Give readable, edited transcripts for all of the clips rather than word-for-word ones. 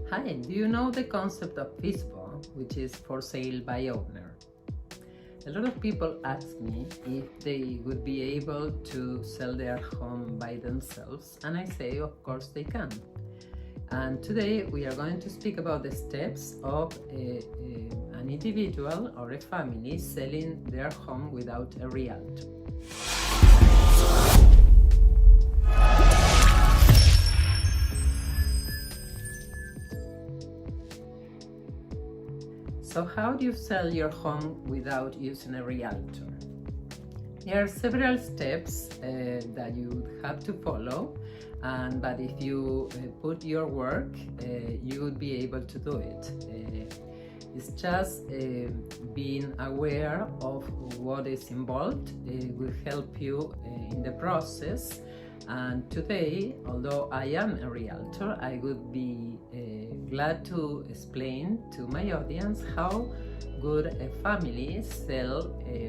Hi, do you know the concept of FISBO, which is for sale by owner? A lot of people ask me if they would be able to sell their home by themselves, and I say, of course they can. And today we are going to speak about the steps of an individual or a family selling their home without a realtor. So how do you sell your home without using a realtor? There are several steps that you have to follow, but if you put your work, you would be able to do it. It's just being aware of what is involved. It will help you in the process. And today, although I am a realtor, I would be glad to explain to my audience how good a family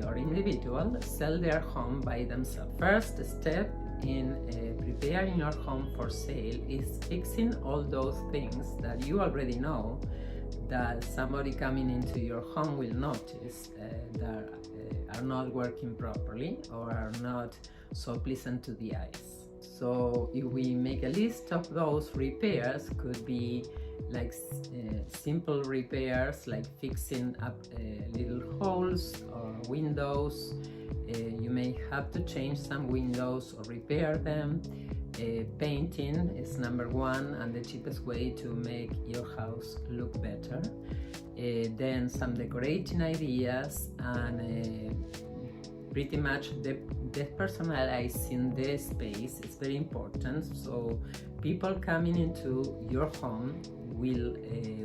or individual sell their home by themselves. First step in preparing your home for sale is fixing all those things that you already know that somebody coming into your home will notice that are not working properly or are not so pleasant to the eyes. So if we make a list of those repairs, could be like simple repairs like fixing up little holes or windows. You may have to change some windows or repair them. Painting is number one and the cheapest way to make your house look better. Then some decorating ideas and pretty much personalizing the space is very important. So people coming into your home will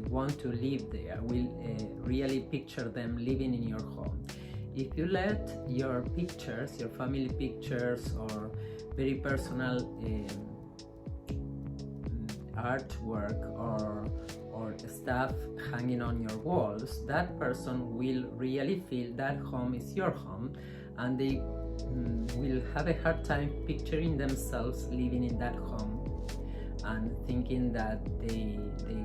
want to live there, will really picture them living in your home. If you let your pictures, your family pictures or very personal artwork or stuff hanging on your walls, that person will really feel that home is your home, and they will have a hard time picturing themselves living in that home and thinking that they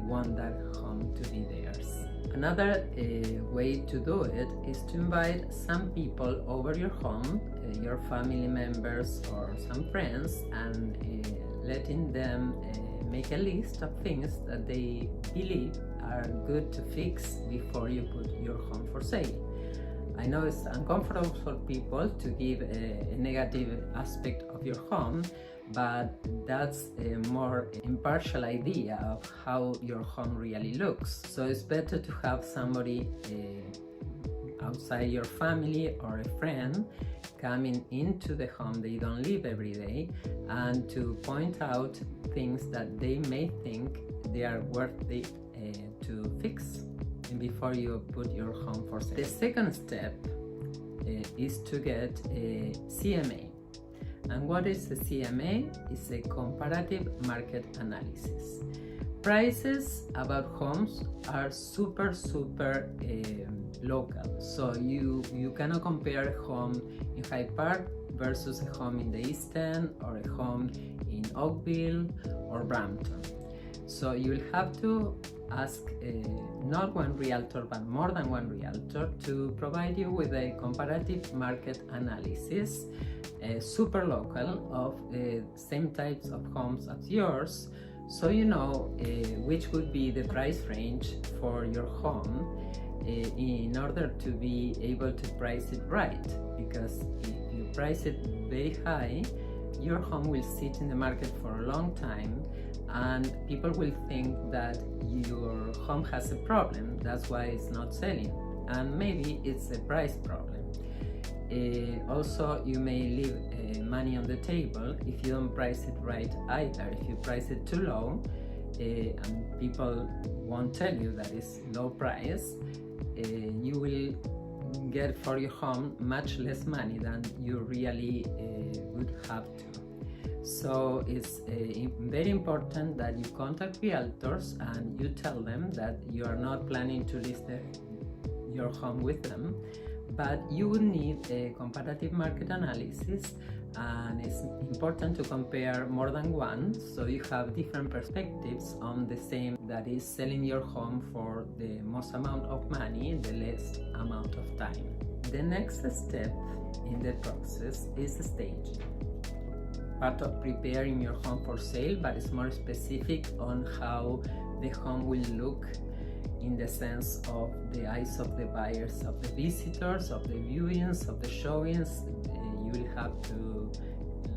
want that home to be theirs. Another way to do it is to invite some people over your home, your family members or some friends, and letting them make a list of things that they believe are good to fix before you put your home for sale. I know it's uncomfortable for people to give a negative aspect of your home, but that's a more impartial idea of how your home really looks. So it's better to have somebody outside your family or a friend coming into the home they don't live every day and to point out things that they may think they are worthy to fix before you put your home for sale. The second step is to get a CMA. And what is a CMA? It's a comparative market analysis. Prices about homes are super local. So you cannot compare a home in Hyde Park versus a home in the East End or a home in Oakville or Brampton. So you will have to ask not one realtor but more than one realtor to provide you with a comparative market analysis, super local, of same types of homes as yours, so you know which would be the price range for your home in order to be able to price it right. Because if you price it very high, your home will sit in the market for a long time and people will think that your home has a problem, that's why it's not selling, and maybe it's a price problem. Also, you may leave money on the table if you don't price it right either. If you price it too low and people won't tell you that it's low price, you will get for your home much less money than you really would have to. So it's very important that you contact realtors and you tell them that you are not planning to list your home with them, but you would need a comparative market analysis and it's important to compare more than one so you have different perspectives on the same, that is selling your home for the most amount of money in the less amount of time. The next step in the process is staging. Part of preparing your home for sale, but it's more specific on how the home will look in the sense of the eyes of the buyers, of the visitors, of the viewings, of the showings. You will have to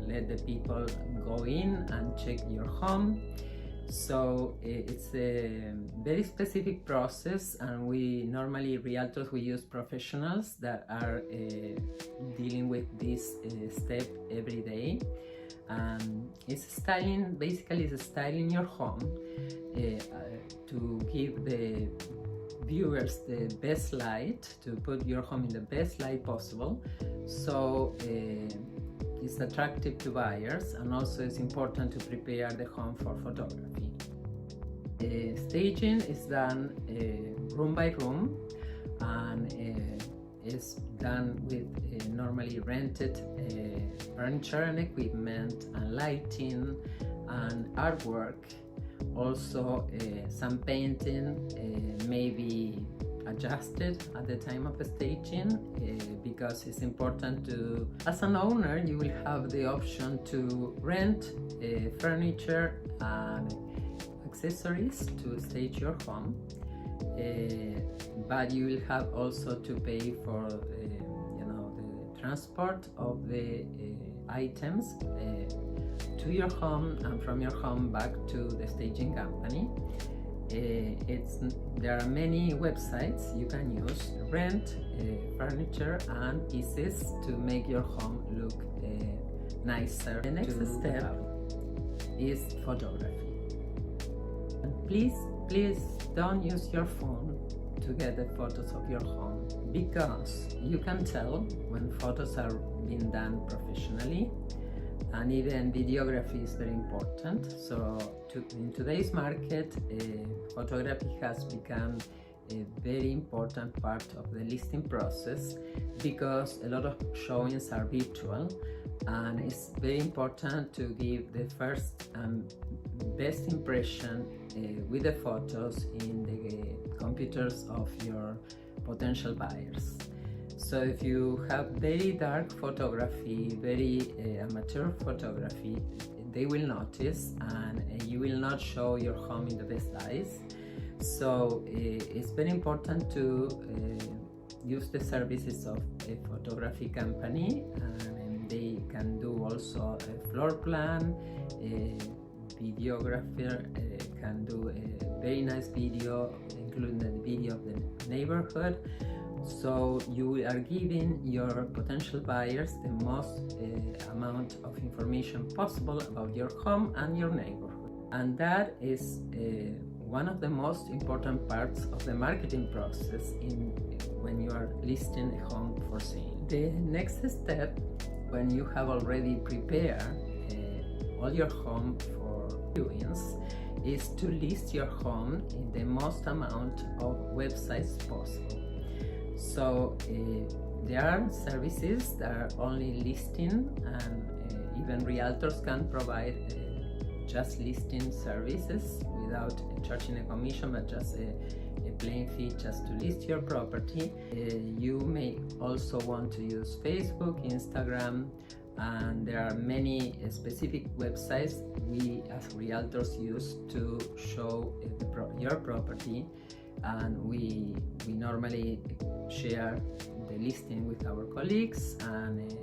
let the people go in and check your home. So it's a very specific process, and we normally, realtors, we use professionals that are dealing with this step every day. It's styling, basically it's styling your home to give the viewers the best light, to put your home in the best light possible, so it's attractive to buyers, and also it's important to prepare the home for photography. Staging is done room by room, and is done with normally rented furniture and equipment and lighting and artwork. Also some painting may be adjusted at the time of staging because it's important to, as an owner, you will have the option to rent furniture and accessories to stage your home. But you will have also to pay for the transport of the items to your home and from your home back to the staging company. There are many websites you can use, rent furniture and pieces to make your home look nicer. The next step is photography. And please don't use your phone to get the photos of your home, because you can tell when photos are being done professionally, and even videography is very important. So in today's market, photography has become a very important part of the listing process, because a lot of showings are virtual, and it's very important to give the first and best impression with the photos in the computers of your potential buyers. So if you have very dark photography, very amateur photography, they will notice, and you will not show your home in the best eyes. So it's very important to use the services of a photography company, and they can do also a floor plan. A videographer can do a very nice video, including the video of the neighborhood. So you are giving your potential buyers the most amount of information possible about your home and your neighborhood. And that is one of the most important parts of the marketing process when you are listing a home for sale. The next step, when you have already prepared all your home for viewings, is to list your home in the most amount of websites possible. So there are services that are only listing, and even realtors can provide just listing services without charging a commission, but just a plain fee just to list your property. You may also want to use Facebook, Instagram, and there are many specific websites we as realtors use to show your property, and we normally share the listing with our colleagues, and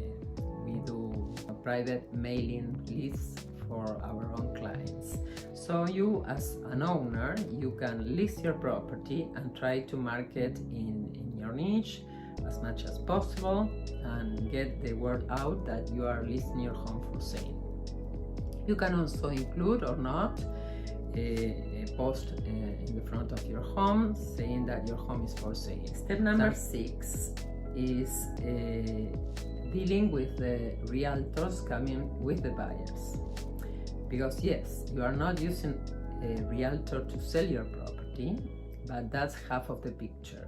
we do a private mailing list for our own clients. So you as an owner, you can list your property and try to market in your niche as much as possible, and get the word out that you are listing your home for sale. You can also include or not a post in the front of your home saying that your home is for sale. Step number 6 is dealing with the realtors coming with the buyers. Because yes, you are not using a realtor to sell your property, but that's half of the picture.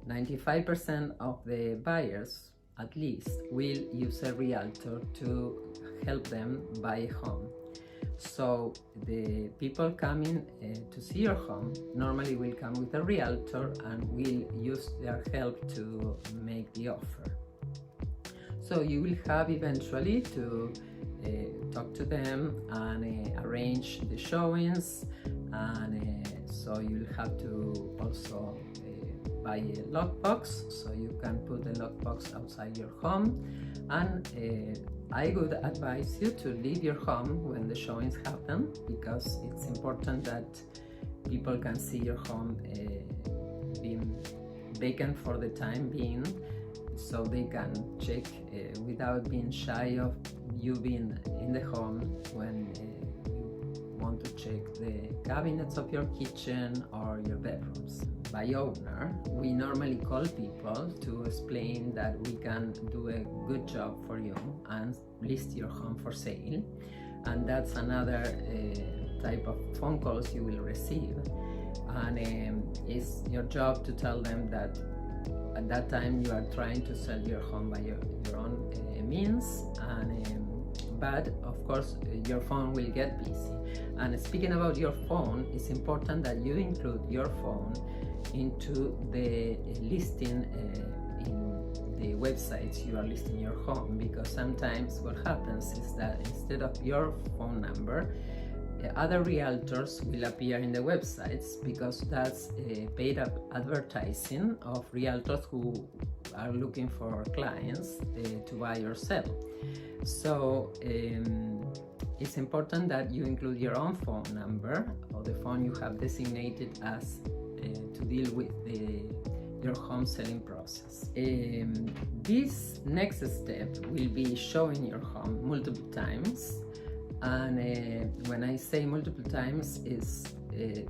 95% of the buyers at least will use a realtor to help them buy a home. So the people coming to see your home normally will come with a realtor and will use their help to make the offer. So you will have eventually to talk to them and arrange the showings, and so you'll have to also buy a lockbox, so you can put the lockbox outside your home. And I would advise you to leave your home when the showings happen, because it's important that people can see your home being vacant for the time being, so they can check without being shy of you being in the home when you want to check the cabinets of your kitchen or your bedrooms. By owner, we normally call people to explain that we can do a good job for you and list your home for sale, and that's another type of phone calls you will receive, and it's your job to tell them that at that time you are trying to sell your home by your own means, and but of course your phone will get busy. And speaking about your phone, it's important that you include your phone into the listing in the websites you are listing your home, because sometimes what happens is that instead of your phone number, other realtors will appear in the websites, because that's paid up advertising of realtors who are looking for clients to buy or sell. So it's important that you include your own phone number or the phone you have designated as to deal with your home selling process. This next step will be showing your home multiple times, and when I say multiple times is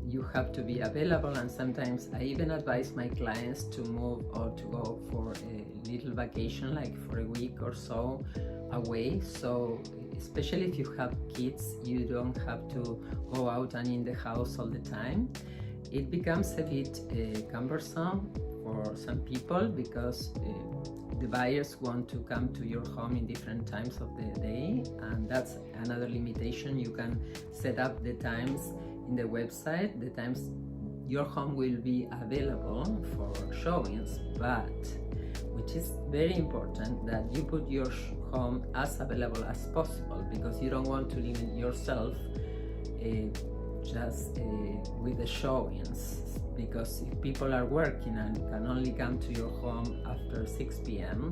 you have to be available, and sometimes I even advise my clients to move or to go for a little vacation, like for a week or so away. So especially if you have kids, you don't have to go out and in the house all the time. It becomes a bit cumbersome for some people, because the buyers want to come to your home in different times of the day, and that's another limitation. You can set up the times in the website, the times your home will be available for showings, but which is very important that you put your home as available as possible, because you don't want to limit yourself just with the showings, because if people are working and can only come to your home after 6 p.m.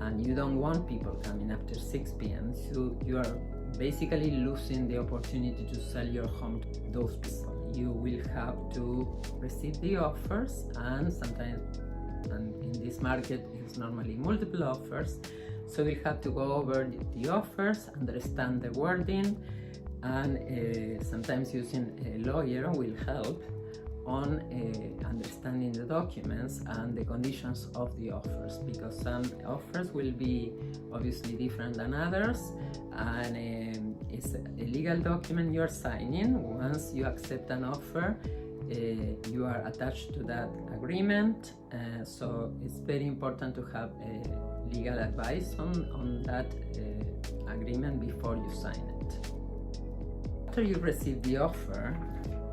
and you don't want people coming after 6 p.m. so you are basically losing the opportunity to sell your home to those people. You will have to receive the offers, and sometimes, and in this market it's normally multiple offers, so we have to go over the offers, understand the wording, and sometimes using a lawyer will help on understanding the documents and the conditions of the offers, because some offers will be obviously different than others, and it's a legal document you're signing. Once you accept an offer, you are attached to that agreement, so it's very important to have legal advice on that agreement before you sign it. After you receive the offer,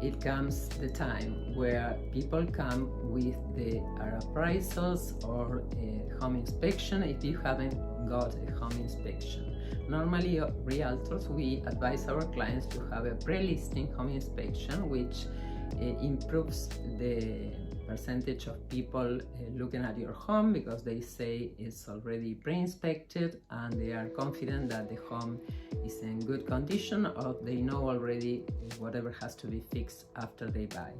it comes the time where people come with our appraisals or a home inspection if you haven't got a home inspection. Normally, realtors, we advise our clients to have a pre-listing home inspection, which improves the percentage of people looking at your home, because they say it's already pre-inspected and they are confident that the home is in good condition, or they know already whatever has to be fixed after they buy.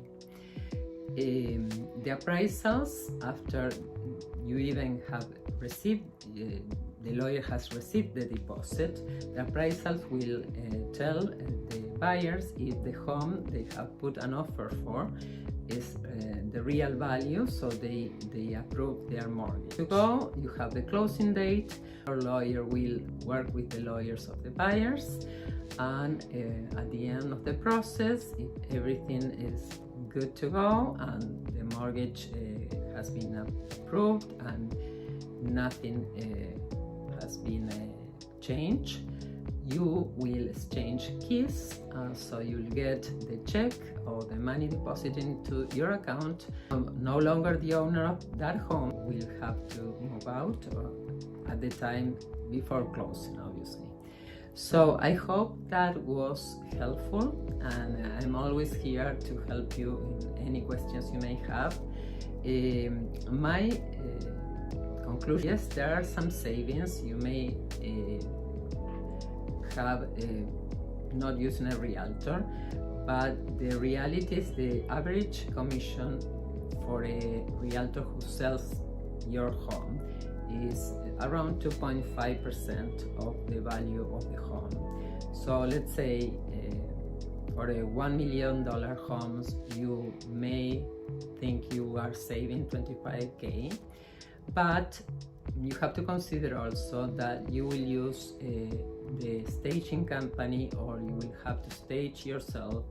The appraisals, after you even have received, the lawyer has received the deposit, the appraisals will tell the buyers if the home they have put an offer for is the real value, so they approve their mortgage. To go, you have the closing date. Your lawyer will work with the lawyers of the buyers, and at the end of the process, if everything is good to go and the mortgage has been approved and nothing has been changed. You will exchange keys, so you'll get the check or the money deposited into your account. No longer the owner of that home will have to move out or at the time before closing, obviously. So I hope that was helpful, and I'm always here to help you in any questions you may have. My conclusion: yes, there are some savings. You may have not using a realtor, but the reality is the average commission for a realtor who sells your home is around 2.5% of the value of the home. So let's say for a $1 million homes, you may think you are saving 25K, but you have to consider also that you will use the staging company, or you will have to stage yourself.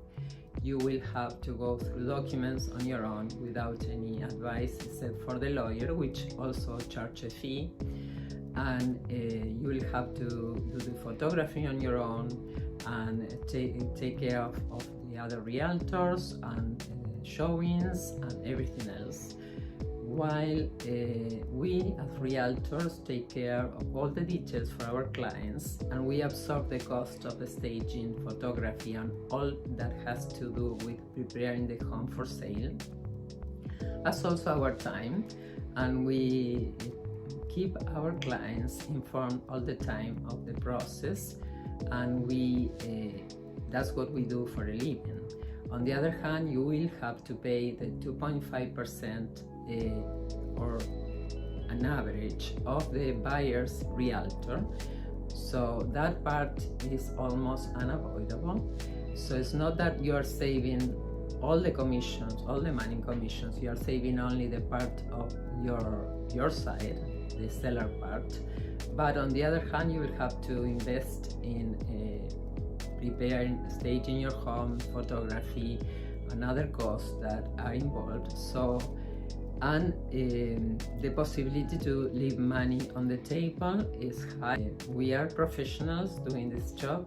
You will have to go through documents on your own without any advice except for the lawyer, which also charges a fee. And you will have to do the photography on your own and take care of the other realtors and showings and everything else. While we as realtors take care of all the details for our clients, and we absorb the cost of the staging, photography, and all that has to do with preparing the home for sale, as also our time, and we keep our clients informed all the time of the process, and that's what we do for a living. On the other hand, you will have to pay the 2.5% or an average of the buyer's realtor. So that part is almost unavoidable. So it's not that you are saving all the commissions, all the money commissions. You are saving only the part of your side, the seller part. But on the other hand, you will have to invest in preparing, staging your home, photography, and other costs that are involved. So, and the possibility to leave money on the table is high. We are professionals doing this job,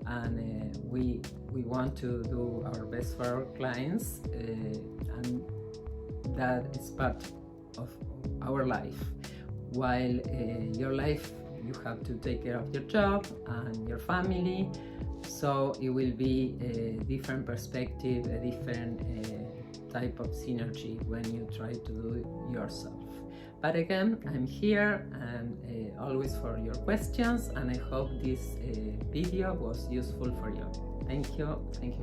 and we want to do our best for our clients, and that is part of our life. While your life, you have to take care of your job and your family, so it will be a different perspective, a different type of synergy when you try to do it yourself. But again, I'm here and always for your questions, and I hope this video was useful for you. Thank you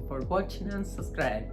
for watching and subscribe.